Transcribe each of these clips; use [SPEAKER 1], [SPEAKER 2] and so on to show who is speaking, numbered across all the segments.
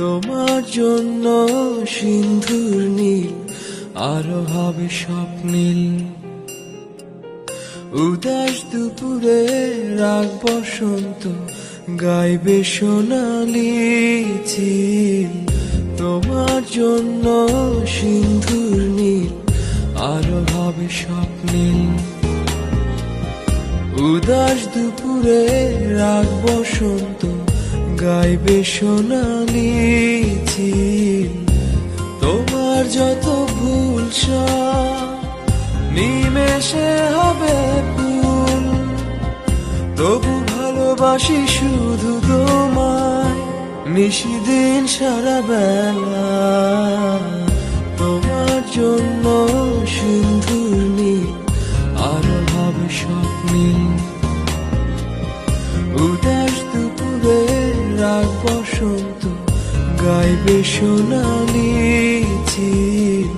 [SPEAKER 1] তোমার জন্য সিন্ধুর নীল আরো হবে স্বপ্নীল, উদাস দুপুরে রাগ বসন্ত গাইবে সোনালি ঝিল। তোমার জন্য সিন্ধুর নীল আরো হবে স্বপ্নীল, উদাস দুপুরে রাগ বসন্ত গাইবে সোনালি ঝিল। তোমার যত ভুল সব নিমেষে হবে ভুল, তবু ভালোবাসি শুধু তোমায় নিশিদিন সারা বেলা। তোমার জন্য সিন্ধুর নীল আরো হবে স্বপ্নীল, উদাস দুপুরে রাগ বসন্ত গাইবে সোনালি ঝিল।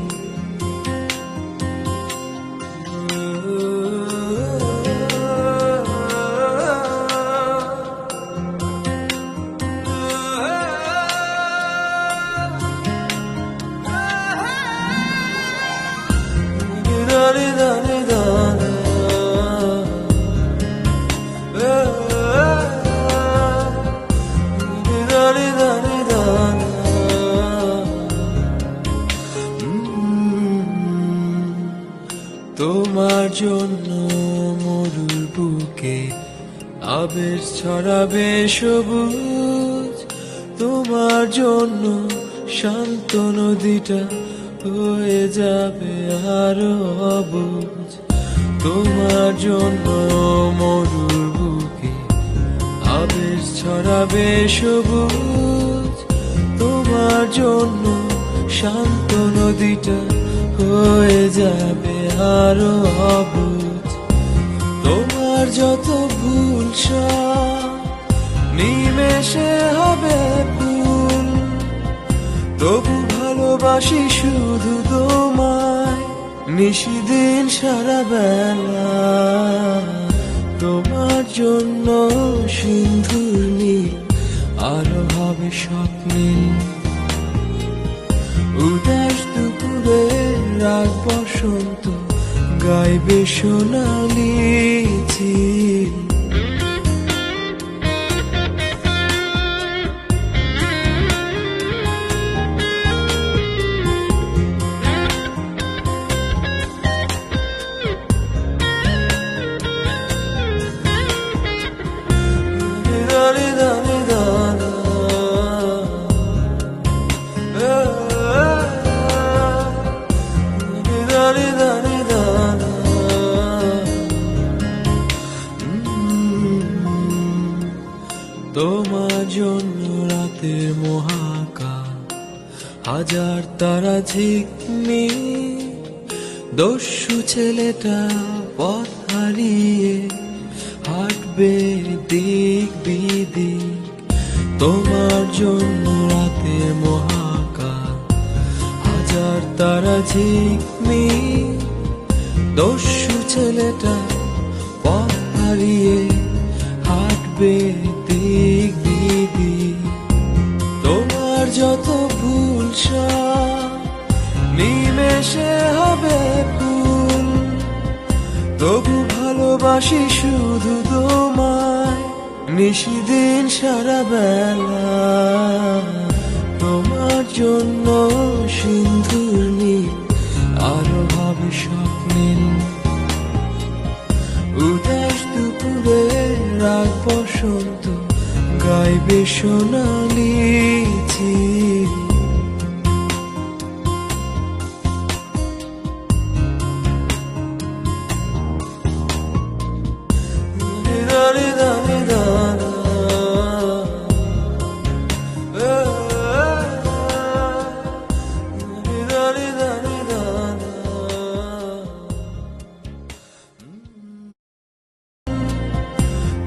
[SPEAKER 1] তোমার জন্য মরুর বুকে আবেশ ছড়াবে সবুজ, তোমার জন্য শান্ত নদীটা হয়ে যাবে আরো অবুঝ। তোমার জন্য মরুর বুকে আবেশ ছড়াবে সবুজ, তোমার জন্য শান্ত নদীটা হয়ে যাবে আরো অবুঝ। তোমার যত ভুল সব নিমেষে হবে ভুল, তবু ভালোবাসি শুধু তোমায় নিশিদিন সারা বেলা। তোমার জন্য সিন্ধুর নীল আরো হবে স্বপ্নীল, উদাস দুপুরে রাগ বসন্ত গাইবে সোনালি ঝিল। তোমার জন্য রাতের মহাকাশ হাজার তারা ঝিকমিক, দস্যু ছেলেটা পথ হারিয়ে হাঁটবে দিক বিদিক। তোমার জন্য রাতের মহাকাশ হাজার তারা ঝিকমিক, দস্যু ছেলেটা পথ হারিয়ে হাঁটবে দিক বিদিক। তোমার যত ভুল সব নিমেষে হবে ভুল, তবু ভালোবাসি শুধু তোমায় নিশিদিন সারা বেলা। তোমার জন্য সিন্ধুর নীল আরো হবে স্বপ্নীল, উদাস দুপুরে রাগ বসন্ত গাইবে সোনালি ঝিল।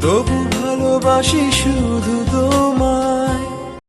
[SPEAKER 1] তবু ভালোবাসি শুধু তোমায়